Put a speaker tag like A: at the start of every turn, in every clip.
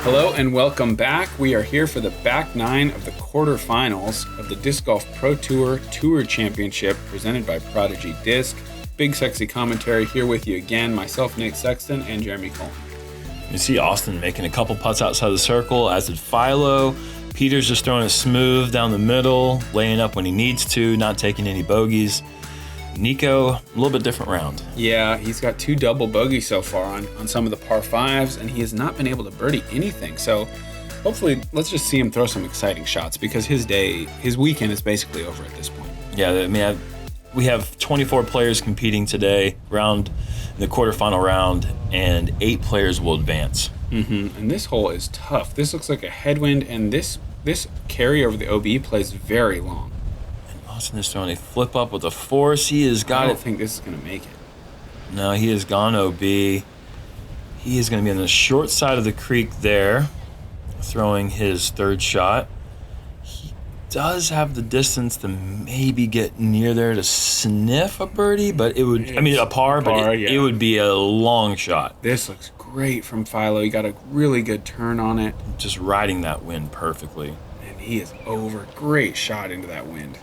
A: Hello and welcome back. We are here for the back nine of the quarterfinals of the Disc Golf Pro Tour Tour Championship presented by Prodigy Disc. BigSexy commentary here with you again, myself, Nate Sexton, and Jeremy Koling.
B: You see Austin making a couple putts outside the circle, as did Philo. Peter's just throwing it smooth down the middle, laying up when he needs to, not taking any bogeys. Nikko, a little bit different round.
A: Yeah, he's got two double bogeys so far on some of the par fives, and he has not been able to birdie anything. So hopefully, let's just see him throw some exciting shots because his weekend is basically over at this point.
B: Yeah, I mean, we have 24 players competing today, in the quarterfinal round, and 8 players will advance.
A: And this hole is tough. This looks like a headwind, and this carry over the OB plays very long.
B: Austin is throwing a flip up with a force. He has got it.
A: I don't think this is going to make it.
B: No, he has gone OB. He is going to be on the short side of the creek there, throwing his third shot. He does have the distance to maybe get near there to sniff a birdie, but it would, a par, it would be a long shot.
A: This looks great from Philo. He got a really good turn on it.
B: Just riding that wind perfectly.
A: And he is over. Great shot into that wind.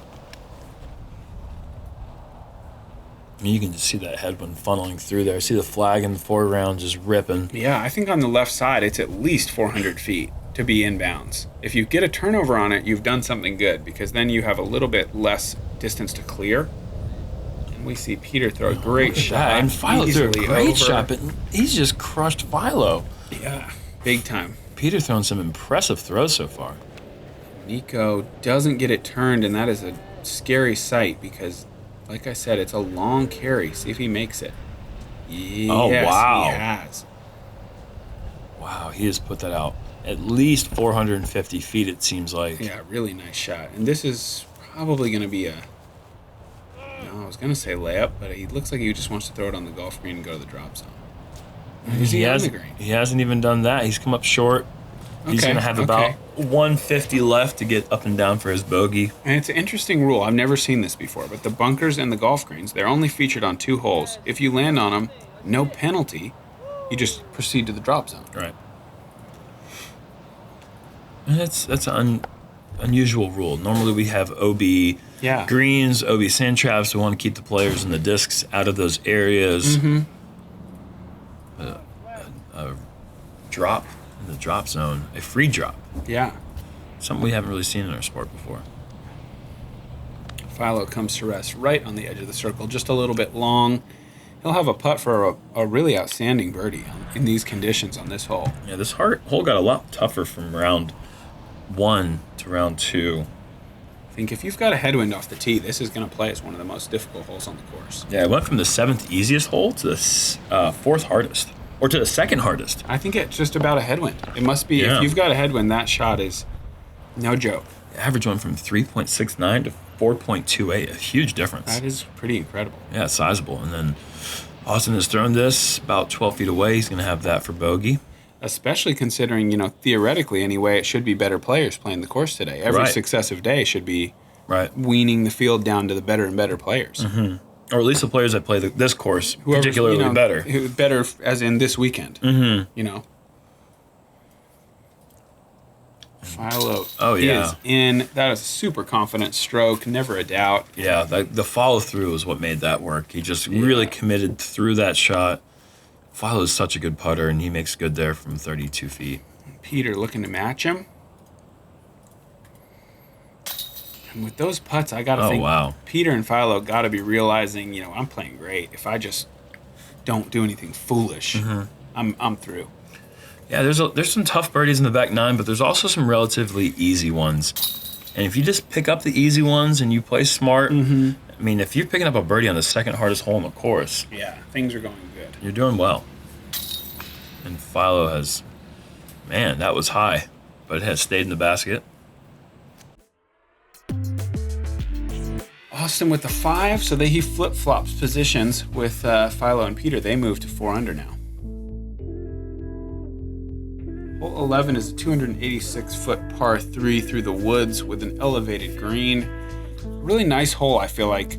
B: You can just see that headwind funneling through there. See the flag in the foreground just ripping.
A: Yeah, I think on the left side, it's at least 400 feet to be inbounds. If you get a turnover on it, you've done something good because then you have a little bit less distance to clear. And we see Peter throw a great shot.
B: And Philo threw a great shot, but he's just crushed Philo.
A: Yeah, big time.
B: Peter throwing some impressive throws so far.
A: Nikko doesn't get it turned, and that is a scary sight because, like I said, it's a long carry. See if he makes it. Yes,
B: oh, wow.
A: He has.
B: Wow, he has put that out at least 450 feet, it seems like.
A: Yeah, really nice shot. And this is probably going to be I was going to say layup, but he looks like he just wants to throw it on the golf green and go to the drop zone.
B: He hasn't even done that. He's come up short. He's going to have about 150 left to get up and down for his bogey.
A: And it's an interesting rule. I've never seen this before, but the bunkers and the golf greens, they're only featured on 2 holes. If you land on them, no penalty. You just proceed to the drop zone.
B: Right. And that's an unusual rule. Normally we have OB greens, OB sand traps. We want to keep the players and the discs out of those areas. A drop. In the drop zone, a free drop.
A: Yeah.
B: Something we haven't really seen in our sport before.
A: Philo comes to rest right on the edge of the circle, just a little bit long. He'll have a putt for a really outstanding birdie in these conditions on this hole.
B: Yeah, this hole got a lot tougher from round 1 to round 2.
A: I think if you've got a headwind off the tee, this is going to play as one of the most difficult holes on the course.
B: Yeah, it went from the 7th easiest hole to the 4th hardest. Or to the 2nd hardest.
A: I think it's just about a headwind. It must be, if you've got a headwind, that shot is no joke.
B: The average went from 3.69 to 4.28, a huge difference.
A: That is pretty incredible.
B: Yeah, it's sizable. And then Austin has thrown this about 12 feet away. He's going to have that for bogey.
A: Especially considering, theoretically anyway, it should be better players playing the course today. Every successive day should be weaning the field down to the better and better players.
B: Or at least the players that play this course particularly better.
A: Better as in this weekend. Philo is in. That is a super confident stroke, never a doubt.
B: Yeah, the follow-through is what made that work. He just really committed through that shot. Philo is such a good putter, and he makes good there from 32 feet.
A: Peter looking to match him. And with those putts, I got to think Peter and Philo got to be realizing, I'm playing great. If I just don't do anything foolish, I'm through.
B: Yeah, there's some tough birdies in the back 9, but there's also some relatively easy ones. And if you just pick up the easy ones and you play smart, if you're picking up a birdie on the 2nd hardest hole on the course,
A: things are going good.
B: You're doing well. And Philo has, that was high, but it has stayed in the basket.
A: Austin with the 5, so he flip-flops positions with Philo and Peter. They move to 4 under now. Hole 11 is a 286-foot par 3 through the woods with an elevated green. Really nice hole, I feel like,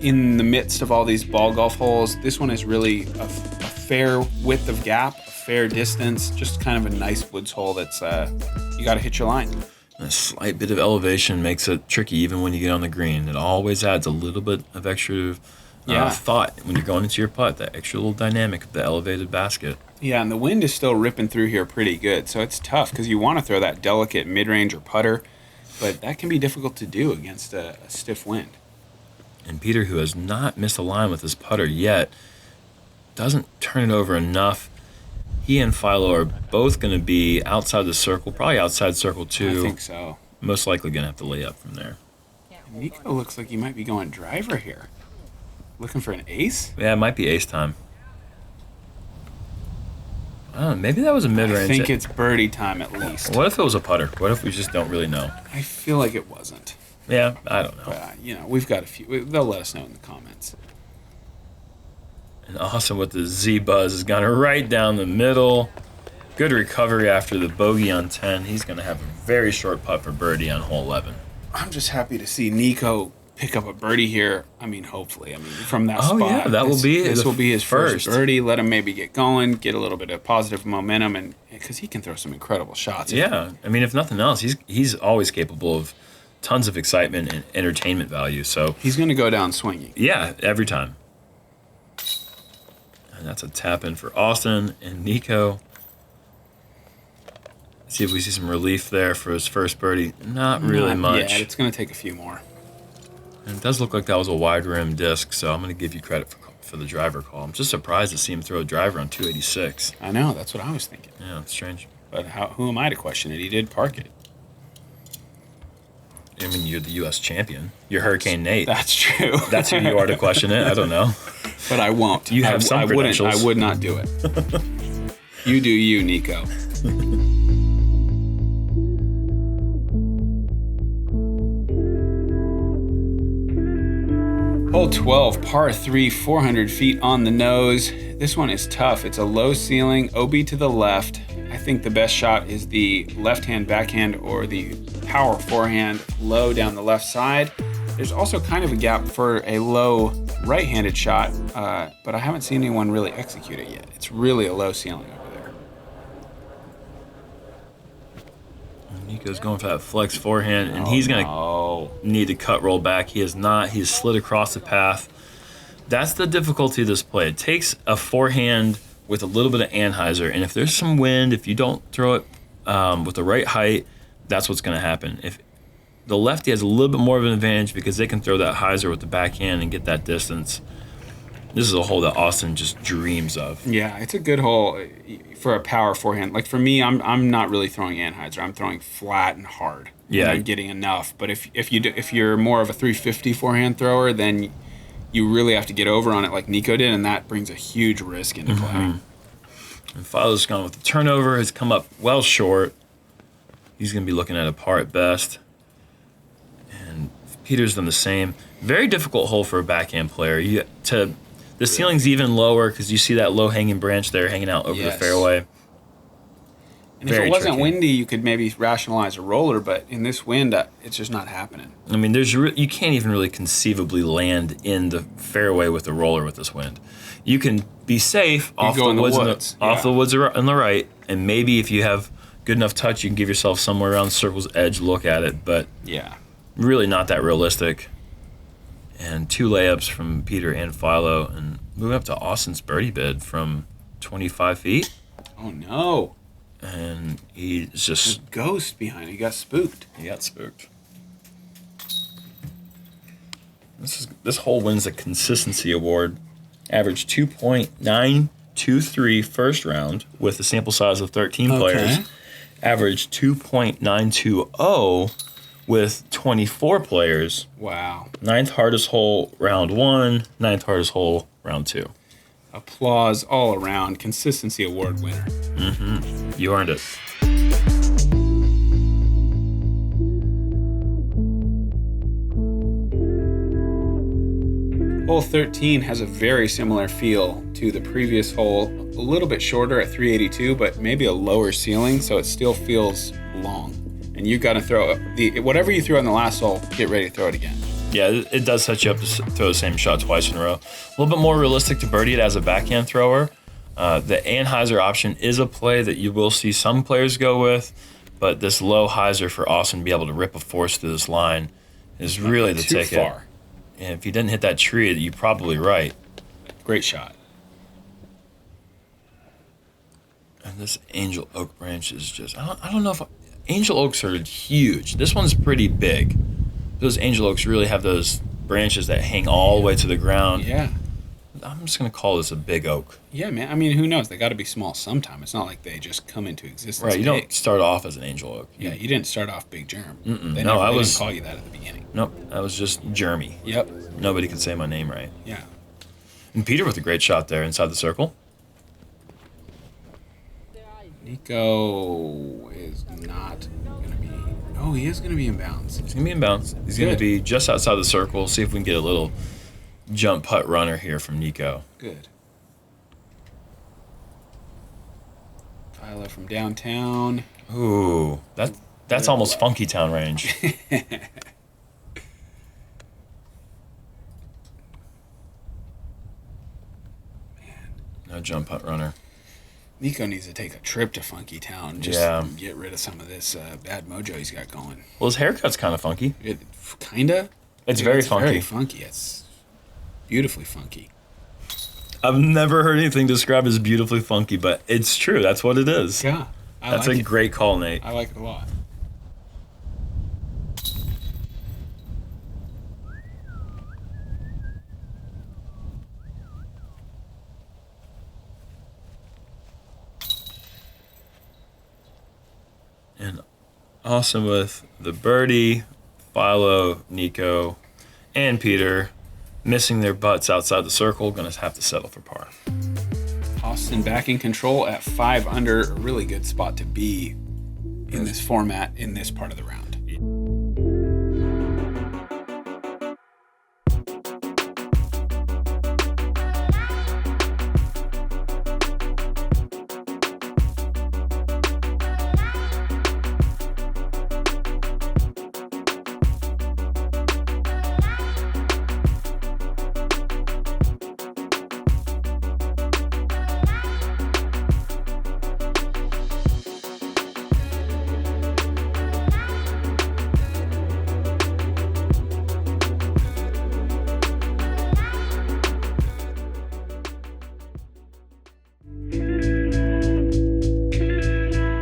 A: in the midst of all these ball golf holes. This one is really a fair width of gap, a fair distance, just kind of a nice woods hole that's you got to hit your line.
B: A slight bit of elevation makes it tricky even when you get on the green. It always adds a little bit of extra thought when you're going into your putt, that extra little dynamic of the elevated basket.
A: Yeah, and the wind is still ripping through here pretty good, so it's tough because you want to throw that delicate mid-range or putter, but that can be difficult to do against a stiff wind.
B: And Peter, who has not missed a line with his putter yet, doesn't turn it over enough. He and Philo are both going to be outside the circle, probably outside circle 2.
A: I think so.
B: Most likely going to have to lay up from there.
A: And Nikko looks like he might be going driver here. Looking for an ace?
B: Yeah, it might be ace time. I don't know, maybe that was a mid-range.
A: I think it's birdie time at least.
B: What if it was a putter? What if we just don't really know?
A: I feel like it wasn't.
B: Yeah, I don't know.
A: But, we've got a few. They'll let us know in the comments.
B: And Austin with the Z-Buzz has gone right down the middle. Good recovery after the bogey on 10. He's going to have a very short putt for birdie on hole 11.
A: I'm just happy to see Nikko pick up a birdie here. Hopefully. From that spot.
B: Yeah, this
A: will be his first birdie. Let him maybe get going, get a little bit of positive momentum, and because he can throw some incredible shots.
B: Yeah, if nothing else, he's always capable of tons of excitement and entertainment value. So
A: he's going to go down swinging.
B: Yeah, every time. And that's a tap in for Austin and Nikko. See if we see some relief there for his first birdie. Not really much.
A: Yeah, it's going to take a few more.
B: And it does look like that was a wide rim disc, so I'm going to give you credit for the driver call. I'm just surprised to see him throw a driver on 286.
A: I know, that's what I was thinking.
B: Yeah, it's strange.
A: But who am I to question it? He did park it.
B: You're the U.S. champion. You're Hurricane Nate.
A: That's true.
B: That's who you are to question it. I don't know.
A: But I won't.
B: You have some credentials.
A: I would not do it. You do you, Nikko. Hole 12, par 3, 400 feet on the nose. This one is tough. It's a low ceiling, OB to the left. I think the best shot is the left-hand backhand or the power forehand low down the left side. There's also kind of a gap for a low right-handed shot, but I haven't seen anyone really execute it yet. It's really a low ceiling over there.
B: Nikko's going for that flex forehand, and he's going to need to cut roll back. He has not. He's slid across the path. That's the difficulty of this play. It takes a forehand with a little bit of anhyzer, and if there's some wind, if you don't throw it with the right height, that's what's going to happen. If the lefty has a little bit more of an advantage because they can throw that hyzer with the backhand and get that distance. This is a hole that Austin just dreams of.
A: Yeah, it's a good hole for a power forehand. Like for me, I'm not really throwing anhyzer. I'm throwing flat and hard.
B: Yeah,
A: I'm getting enough. But if you're more of a 350 forehand thrower, then you really have to get over on it like Nikko did, and that brings a huge risk into play.
B: And Philo's gone with the turnover. Has come up well short. He's going to be looking at a par at best. And Peter's done the same. Very difficult hole for a backhand player. The ceiling's even lower because you see that low-hanging branch there hanging out over the fairway.
A: And if it wasn't windy, you could maybe rationalize a roller, but in this wind, it's just not happening.
B: You can't even really conceivably land in the fairway with a roller with this wind. You can be safe off the woods on the right, and maybe if you have good enough touch, you can give yourself somewhere around the circle's edge, look at it, but really not that realistic. And 2 layups from Peter and Philo, and moving up to Austin's birdie bid from 25 feet.
A: Oh, no.
B: And he's just...
A: There's a ghost behind it. He got spooked.
B: This hole wins the consistency award. Average 2.923 first round with a sample size of 13 players. Average 2.920 with 24 players.
A: Wow.
B: 9th hardest hole round 1, 9th hardest hole round 2.
A: Applause all around. Consistency award winner.
B: You earned it.
A: Hole 13 has a very similar feel to the previous hole. A little bit shorter at 382, but maybe a lower ceiling, so it still feels long. And you got to throw whatever you threw on the last hole, get ready to throw it again.
B: Yeah, it does set you up to throw the same shot twice in a row. A little bit more realistic to birdie it as a backhand thrower. The Anheuser option is a play that you will see some players go with, but this low hyzer for Austin to be able to rip a force through this line is really the ticket.
A: Too far.
B: And if he didn't hit that tree, you're probably right.
A: Great shot.
B: And this Angel Oak branch is just, I don't know if, Angel Oaks are huge. This one's pretty big. Those Angel Oaks really have those branches that hang all the way to the ground.
A: Yeah.
B: I'm just going to call this a big oak.
A: Yeah, man. I mean, who knows? They got to be small sometime. It's not like they just come into existence.
B: Right, you don't start off as an Angel Oak.
A: Yeah, you didn't start off Big Germ.
B: They
A: didn't call you that at the beginning.
B: Nope, that was just Jeremy.
A: Yep.
B: Nobody could say my name right.
A: Yeah.
B: And Peter with a great shot there inside the circle.
A: Nikko is not going to be... Oh, he is going to be in bounds.
B: He's going to be in bounds. He's going to be just outside the circle. See if we can get a little jump putt runner here from Nikko.
A: Good. Philo from downtown.
B: Ooh, that's almost Funky Town range. No jump putt runner.
A: Nikko needs to take a trip to Funky Town just to get rid of some of this bad mojo he's got going.
B: Well, his haircut's kind of funky.
A: Kinda?
B: It's very funky.
A: Very funky. It's beautifully funky.
B: I've never heard anything described as beautifully funky, but it's true. That's what it is.
A: Yeah.
B: That's a great call, Nate.
A: I like it a lot.
B: And awesome with the birdie, Philo, Nikko, and Peter missing their butts outside the circle. Going to have to settle for par.
A: Austin back in control at 5 under. A really good spot to be in this format in this part of the round.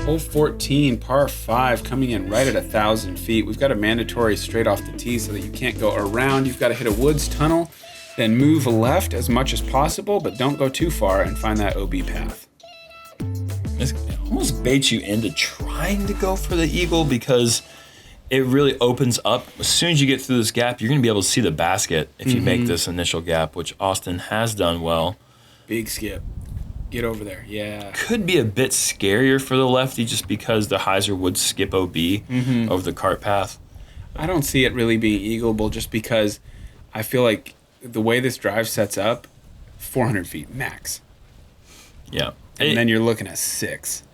A: Hole 14, par 5, coming in right at 1,000 feet. We've got a mandatory straight off the tee so that you can't go around. You've got to hit a woods tunnel, then move left as much as possible, but don't go too far and find that OB path.
B: It almost baits you into trying to go for the eagle because it really opens up. As soon as you get through this gap, you're going to be able to see the basket if you make this initial gap, which Austin has done well.
A: Big skip. Get over there, yeah.
B: Could be a bit scarier for the lefty just because the hyzer would skip OB over the cart path.
A: I don't see it really being eagleable just because I feel like the way this drive sets up, 400 feet max.
B: Yeah.
A: And then you're looking at 6.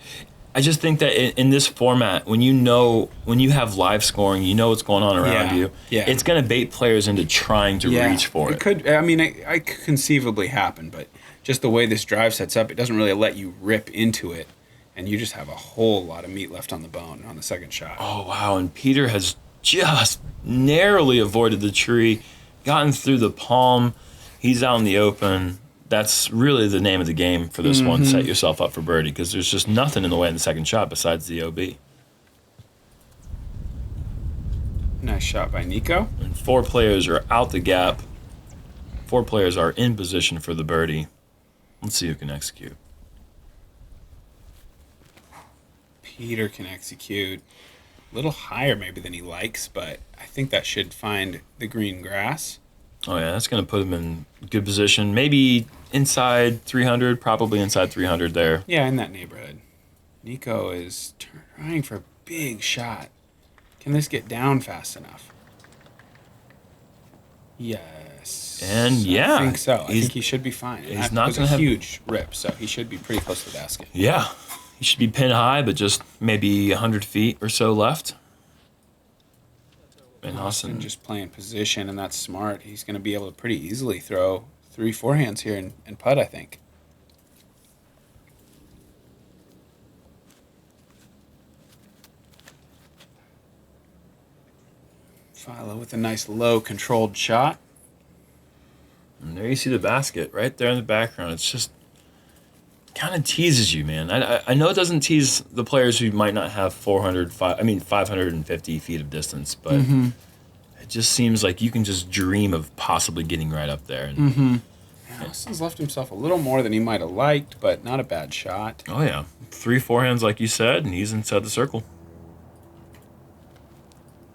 B: I just think that in this format, when you have live scoring, you know what's going on around you.
A: Yeah.
B: It's going to bait players into trying to reach for it.
A: It could. I mean, it could conceivably happen, but just the way this drive sets up, it doesn't really let you rip into it, and you just have a whole lot of meat left on the bone on the second shot.
B: Oh, wow. And Peter has just narrowly avoided the tree, gotten through the palm. He's out in the open. That's really the name of the game for this one. Set yourself up for birdie because there's just nothing in the way in the second shot besides the OB.
A: Nice shot by Nikko.
B: And 4 players are out the gap. 4 players are in position for the birdie. Let's see who can execute.
A: Peter can execute a little higher maybe than he likes, but I think that should find the green grass.
B: Oh, yeah, that's going to put him in good position. Maybe inside 300, probably inside 300 there.
A: Yeah, in that neighborhood. Nikko is trying for a big shot. Can this get down fast enough? Yes.
B: And yeah.
A: I think so. I think he should be fine. And
B: he's not going to
A: have
B: have
A: a huge rip, so he should be pretty close to the basket.
B: Yeah. He should be pin high, but just maybe 100 feet or so left. And
A: Austin just playing position, and that's smart. He's going to be able to pretty easily throw 3 forehands here and putt, I think. Philo with a nice low controlled shot.
B: And there you see the basket right there in the background. It's just kind of teases you, man. I know it doesn't tease the players who might not have 550 feet of distance, but it just seems like you can just dream of possibly getting right up there. And,
A: Austin's left himself a little more than he might have liked, but not a bad shot.
B: oh, yeah. 3 forehands, like you said, and he's inside the circle.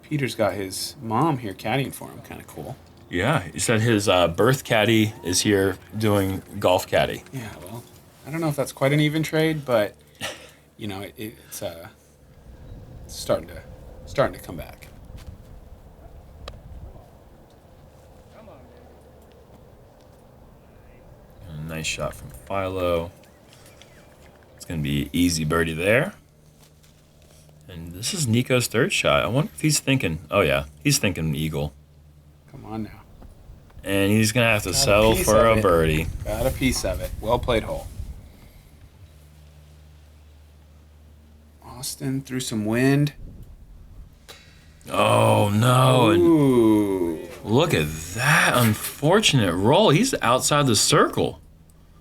A: Peter's got his mom here caddying for him. Kind of cool.
B: Yeah, he said his birth caddy is here doing golf caddy.
A: Yeah, well, I don't know if that's quite an even trade, but you know, it's starting to come back.
B: And a nice shot from Philo. It's going to be easy birdie there. And this is Nico's third shot. I wonder if he's thinking, oh yeah, he's thinking eagle.
A: Come on now.
B: And he's going to have to settle for a birdie.
A: Got a piece of it. Well played hole. Austin through some wind.
B: Oh, no.
A: Ooh.
B: And look at that unfortunate roll. He's outside the circle.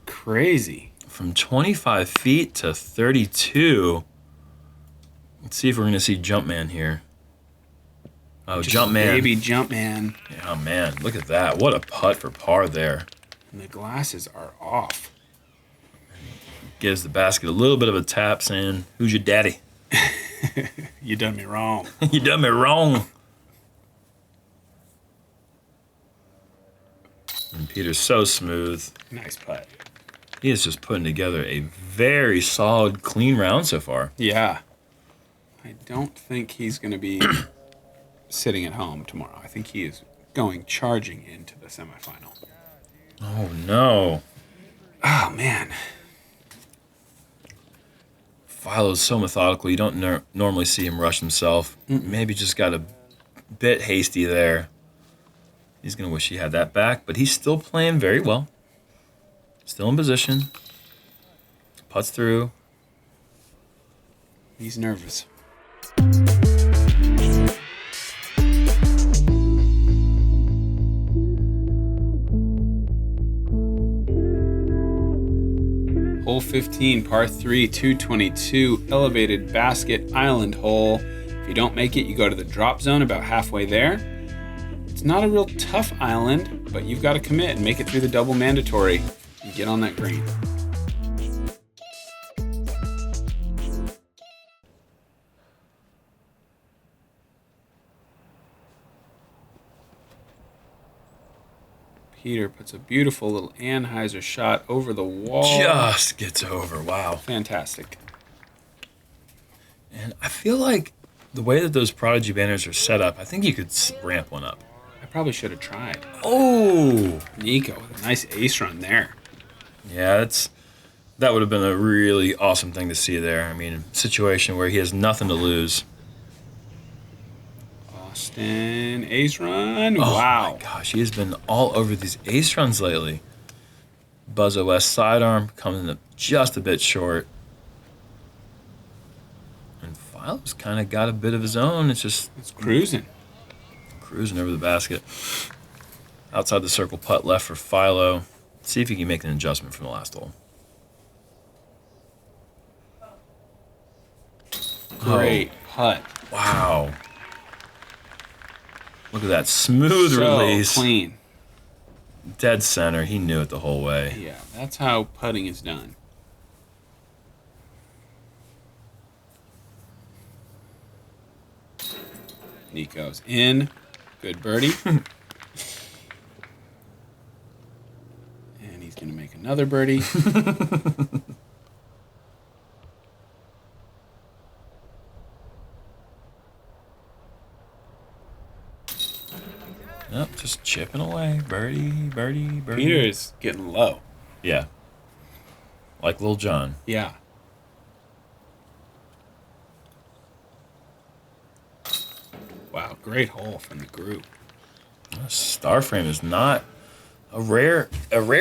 A: Crazy.
B: From 25 feet to 32. Let's see if we're going to see Jumpman here. Oh, Jumpman.
A: Baby Jumpman.
B: Yeah, oh, man. Look at that. What a putt for par there.
A: And the glasses are off.
B: Gives the basket a little bit of a tap saying, who's your daddy?
A: You done me wrong.
B: You done me wrong. And Peter's so smooth.
A: Nice putt.
B: He is just putting together a very solid, clean round so far.
A: Yeah. I don't think he's going to be sitting at home tomorrow. I think he is going charging into the semifinal.
B: Oh, no.
A: Oh, man.
B: Philo's so methodical. You don't normally see him rush himself. Maybe just got a bit hasty there. He's going to wish he had that back, but he's still playing very well. Still in position. Putts through.
A: He's nervous. Hole 15, par 3, 222, elevated basket island hole. If you don't make it, you go to the drop zone about halfway there. It's not a real tough island, but you've got to commit and make it through the double mandatory and get on that green. Peter puts a beautiful little Anheuser shot over the wall.
B: Just gets over. Wow.
A: Fantastic.
B: And I feel like the way that those Prodigy banners are set up, I think you could ramp one up.
A: I probably should have tried.
B: Oh!
A: Nikko with a nice ace run there.
B: Yeah, that would have been a really awesome thing to see there. I mean, situation where he has nothing to lose.
A: Austin, ace run.
B: Oh
A: Wow.
B: my gosh, he has been all over these ace runs lately. Buzzo West sidearm coming up just a bit short. And Philo's kind of got a bit of his own. It's
A: cruising.
B: Cruising over the basket. Outside the circle putt left for Philo. See if he can make an adjustment from the last hole.
A: Great putt.
B: Wow. Look at that smooth
A: So
B: release.
A: Clean.
B: Dead center. He knew it the whole way.
A: Yeah, that's how putting is done. Nikko's in. Good birdie. And he's going to make another birdie.
B: Yep, just chipping away. Birdie, birdie, birdie.
A: Peter is getting low.
B: Yeah. Like Lil Jon.
A: Yeah. Wow, great hole from the group.
B: Starframe is not a rare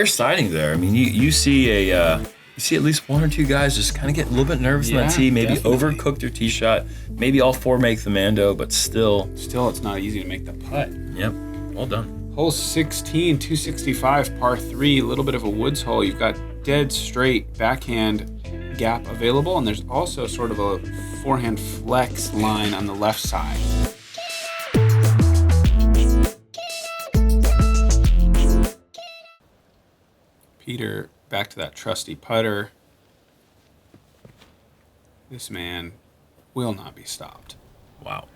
B: sighting there. I mean, you see a You see at least one or two guys just kind of get a little bit nervous in that tee, maybe
A: definitely.
B: overcook their tee shot. Maybe all four make the Mando, but still.
A: Still, it's not easy to make the putt.
B: Yep, well done.
A: Hole 16, 265, par 3, a little bit of a woods hole. You've got dead straight backhand gap available, and there's also sort of a forehand flex line on the left side. Peter, back to that trusty putter. This man will not be stopped.
B: Wow.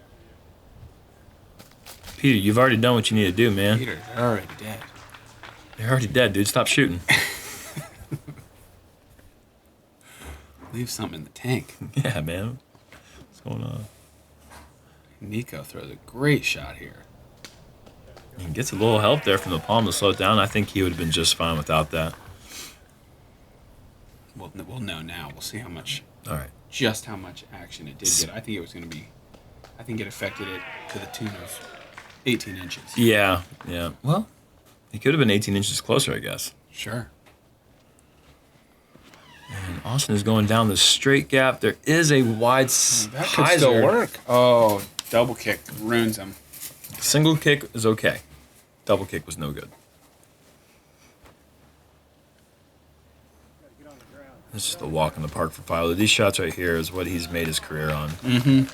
B: Peter, you've already done what you need to do, man.
A: Peter, they're already dead.
B: They're already dead, dude. Stop shooting.
A: Leave something in the tank.
B: Yeah, man. What's going on?
A: Nikko throws a great shot here.
B: He gets a little help there from the palm to slow it down. I think he would have been just fine without that.
A: We'll know now. We'll see how much,
B: All right.
A: just how much action it did get. I think it was going to be, I think it affected it to the tune of 18 inches.
B: Yeah. Well, he could have been 18 inches closer, I guess.
A: Sure.
B: And Austin is going down the straight gap. There is a wide
A: That could still work. Oh, double kick ruins him.
B: Single kick is okay. Double kick was no good. This is just a walk in the park for Philo. These shots right here is what he's made his career on.
A: Mm-hmm.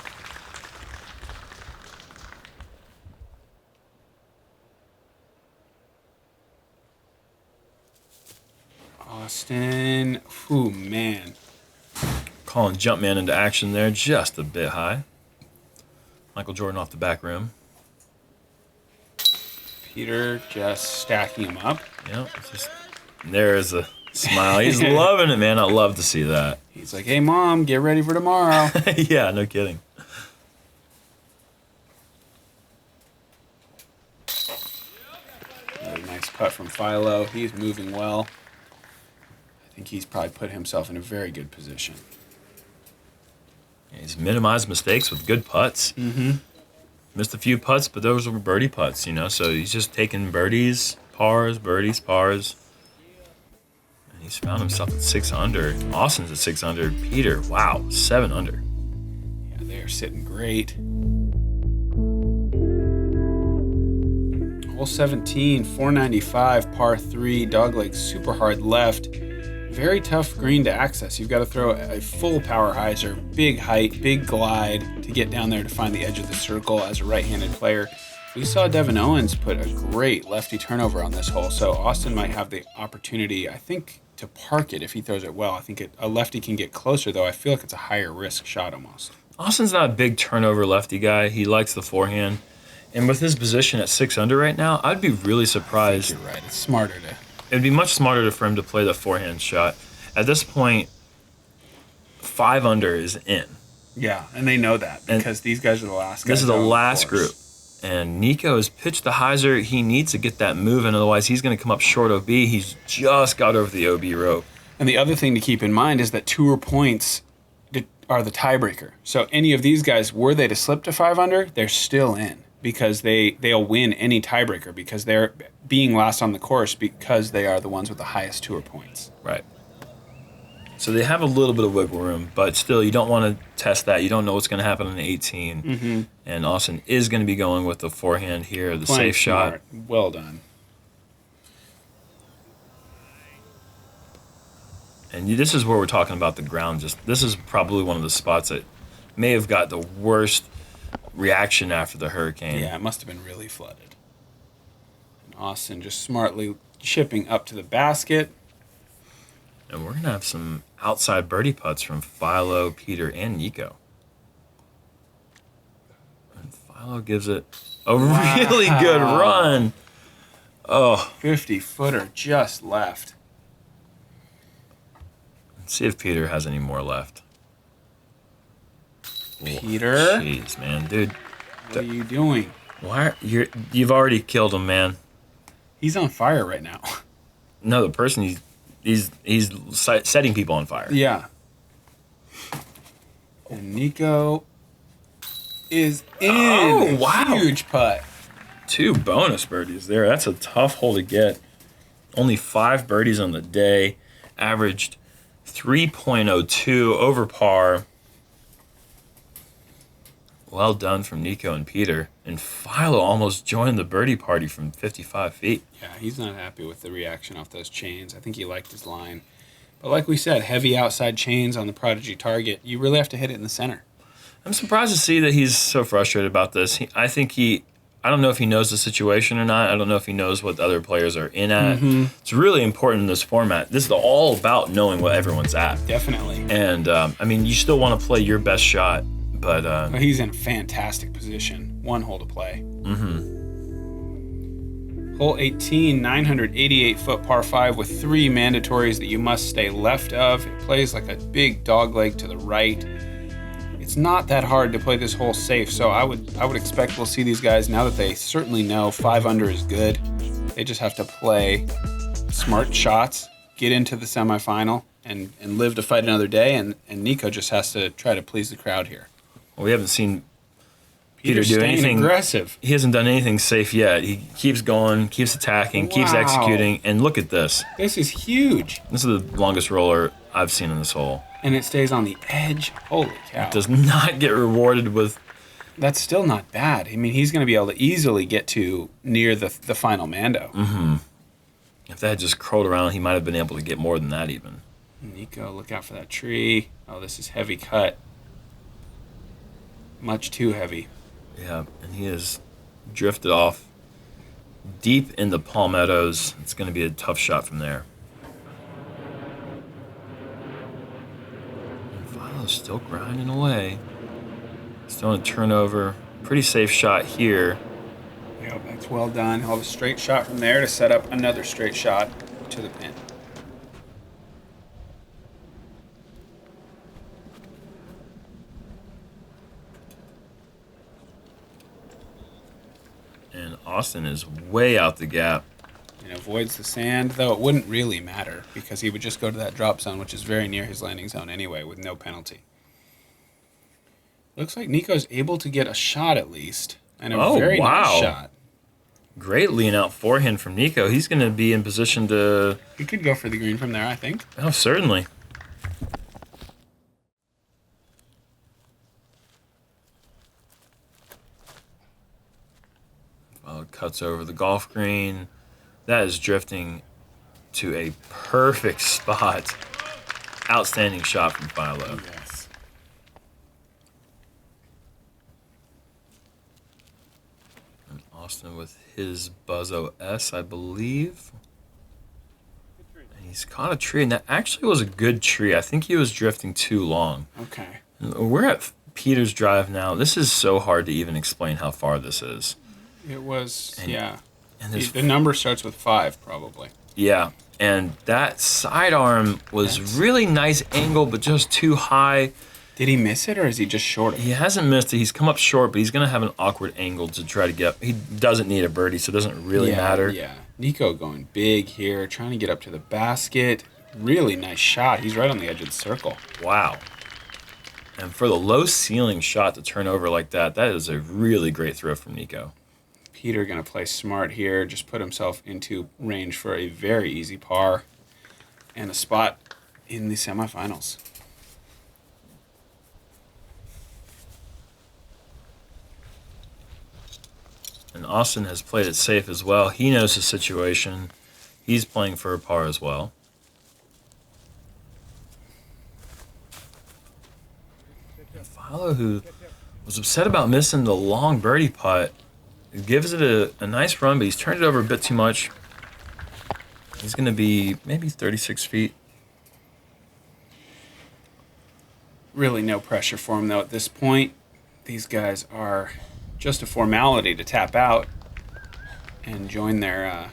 A: Austin. Ooh, man.
B: Calling Jumpman into action there just a bit high. Michael Jordan off the back rim.
A: Peter just stacking him up.
B: Yep, there is a smile. He's loving it, man. I love to see that.
A: He's like, hey, Mom, get ready for tomorrow.
B: Yeah, no kidding.
A: Another nice putt from Philo. He's moving well. I think he's probably put himself in a very good position.
B: Yeah, he's minimized mistakes with good putts.
A: Mm-hmm.
B: Missed a few putts, but those were birdie putts, so he's just taking birdies, pars, birdies, pars. And he's found himself at 6 under. Austin's at 6 under. Peter, wow, 7 under.
A: Yeah, they are sitting great. Hole 17, 495, par 3, dogleg super hard left. Very tough green to access. You've got to throw a full power hyzer, big height, big glide to get down there to find the edge of the circle as a right-handed player. We saw Devin Owens put a great lefty turnover on this hole, so Austin might have the opportunity, I think, to park it if he throws it well. I think a lefty can get closer, though. I feel like it's a higher risk shot almost.
B: Austin's not a big turnover lefty guy. He likes the forehand. And with his position at 6 under right now, I'd be really surprised.
A: I think you're right. It's smarter to...
B: It'd be much smarter for him to play the forehand shot. At this point, 5 under is in.
A: Yeah, and they know that because these guys are the last guys.
B: This is the last group. And Nikko has pitched the hyzer. He needs to get that move in, otherwise he's going to come up short OB. He's just got over the OB rope.
A: And the other thing to keep in mind is that tour points are the tiebreaker. So any of these guys, were they to slip to 5 under, they're still in because they'll win any tiebreaker because they're being last on the course because they are the ones with the highest tour points.
B: Right. So they have a little bit of wiggle room, but still, you don't want to test that. You don't know what's going to happen on 18.
A: Mm-hmm.
B: And Austin is going to be going with the forehand here, the
A: Playing
B: safe shot.
A: smart. Well done.
B: And this is where we're talking about the ground. This is probably one of the spots that may have got the worst reaction after the hurricane.
A: Yeah, it must have been really flooded. And Austin just smartly chipping up to the basket.
B: And we're going to have some outside birdie putts from Philo, Peter, and Nikko. And Philo gives it a really good run. Oh.
A: 50-footer just left.
B: Let's see if Peter has any more left.
A: Peter?
B: Jeez, man. Dude.
A: What are you doing?
B: You've already killed him, man.
A: He's on fire right now.
B: No, the person he's setting people on fire.
A: Yeah. And Nikko is in.
B: Oh, wow.
A: Huge putt.
B: 2 bonus birdies there. That's a tough hole to get. Only 5 birdies on the day. Averaged 3.02 over par. Well done from Nikko and Peter. And Philo almost joined the birdie party from 55 feet.
A: Yeah, he's not happy with the reaction off those chains. I think he liked his line. But like we said, heavy outside chains on the Prodigy target. You really have to hit it in the center.
B: I'm surprised to see that he's so frustrated about this. I don't know if he knows the situation or not. I don't know if he knows what the other players are in at. Mm-hmm. It's really important in this format. This is all about knowing what everyone's at.
A: Definitely.
B: And, you still want to play your best shot. But
A: well, he's in a fantastic position. One hole to play.
B: Mm-hmm.
A: Hole 18, 988-foot par 5 with 3 mandatories that you must stay left of. It plays like a big dog leg to the right. It's not that hard to play this hole safe, so I would expect we'll see these guys, now that they certainly know 5 under is good. They just have to play smart shots, get into the semifinal, and live to fight another day, and Nikko just has to try to please the crowd here.
B: Well, we haven't seen Peter do anything
A: aggressive.
B: He hasn't done anything safe yet. He keeps going, keeps attacking, keeps executing, and look at this.
A: This is huge.
B: This is the longest roller I've seen in this hole.
A: And it stays on the edge. Holy cow.
B: It does not get rewarded with...
A: That's still not bad. I mean, he's going to be able to easily get to near the final Mando.
B: Mm-hmm. If that had just curled around, he might have been able to get more than that even.
A: Nikko, look out for that tree. Oh, this is heavy cut. Much too heavy.
B: Yeah, and he has drifted off deep in the palmettos. It's going to be a tough shot from there. And Philo's still grinding away. Still on a turnover. Pretty safe shot here.
A: Yep, that's well done. He'll have a straight shot from there to set up another straight shot to the pin.
B: And Austin is way out the gap.
A: And avoids the sand, though it wouldn't really matter because he would just go to that drop zone, which is very near his landing zone anyway, with no penalty. Looks like Nikko's able to get a shot at least, and a very nice shot.
B: Great lean out forehand from Nikko. He's going to be in position to...
A: He could go for the green from there, I think.
B: Oh, certainly. Cuts over the golf green. That is drifting to a perfect spot. Outstanding shot from Philo.
A: Yes.
B: And Austin with his Buzzo S, I believe. And he's caught a tree, and that actually was a good tree. I think he was drifting too long.
A: Okay.
B: We're at Peter's Drive now. This is so hard to even explain how far this is.
A: It was, yeah.
B: And
A: the number starts with 5, probably.
B: Yeah, and that sidearm was really nice angle, but just too high.
A: Did he miss it, or is he just short of it?
B: He hasn't missed it. He's come up short, but he's going to have an awkward angle to try to get up. He doesn't need a birdie, so it doesn't really matter.
A: Yeah, Nikko going big here, trying to get up to the basket. Really nice shot. He's right on the edge of the circle.
B: Wow. And for the low ceiling shot to turn over like that, that is a really great throw from Nikko.
A: Peter going to play smart here, just put himself into range for a very easy par and a spot in the semifinals.
B: And Austin has played it safe as well. He knows the situation. He's playing for a par as well. And Philo, who was upset about missing the long birdie putt, gives it a nice run, but he's turned it over a bit too much. He's going to be maybe 36 feet.
A: Really no pressure for him, though, at this point. These guys are just a formality to tap out and join their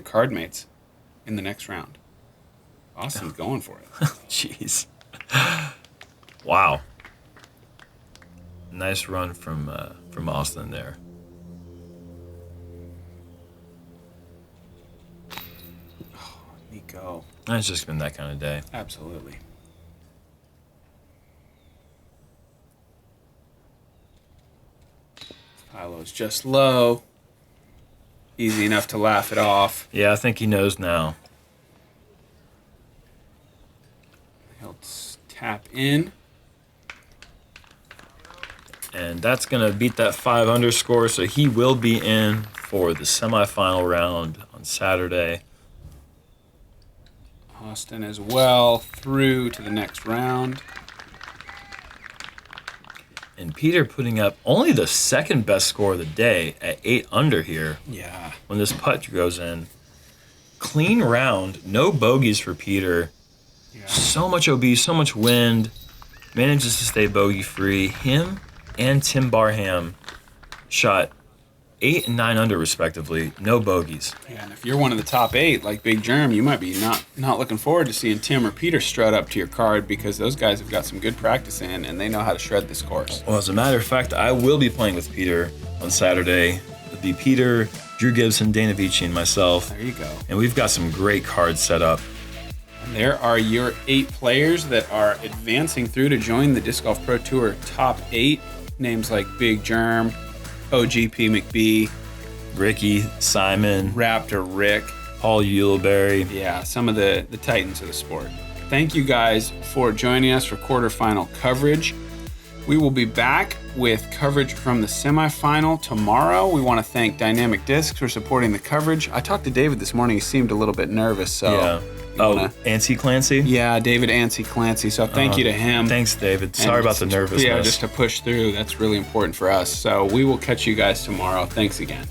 A: card mates in the next round. Austin's going for it.
B: Jeez. Wow. Nice run from Austin there.
A: Oh, Nikko.
B: It's just been that kind of day.
A: Absolutely. Philo's just low. Easy enough to laugh it off.
B: Yeah, I think he knows now.
A: tap in.
B: And that's going to beat that 5 underscore, so he will be in for the semifinal round on Saturday.
A: Austin as well through to the next round.
B: And Peter putting up only the second best score of the day at 8 under here.
A: Yeah.
B: When this putt goes in. Clean round, no bogeys for Peter.
A: Yeah.
B: So much OB, so much wind. Manages to stay bogey free. Him and Tim Barham shot 8 and 9 under respectively. No bogeys.
A: Yeah, and if you're one of the top 8, like Big Germ, you might be not looking forward to seeing Tim or Peter strut up to your card because those guys have got some good practice in and they know how to shred this course.
B: Well, as a matter of fact, I will be playing with Peter on Saturday. It'll be Peter, Drew Gibson, Dana Vici, and myself.
A: There you go.
B: And we've got some great cards set up.
A: And there are your 8 players that are advancing through to join the Disc Golf Pro Tour top 8. Names like Big Germ, OGP McBee,
B: Ricky, Simon,
A: Raptor Rick,
B: Paul Uleberry.
A: Yeah, some of the titans of the sport. Thank you guys for joining us for quarterfinal coverage. We will be back with coverage from the semifinal tomorrow. We want to thank Dynamic Discs for supporting the coverage. I talked to David this morning. He seemed a little bit nervous, so...
B: Yeah. Oh, Ancy Clancy?
A: Yeah, David Ancy Clancy. So thank you to him.
B: Thanks, David. Sorry about the nervousness.
A: Yeah, just to push through. That's really important for us. So we will catch you guys tomorrow. Thanks again.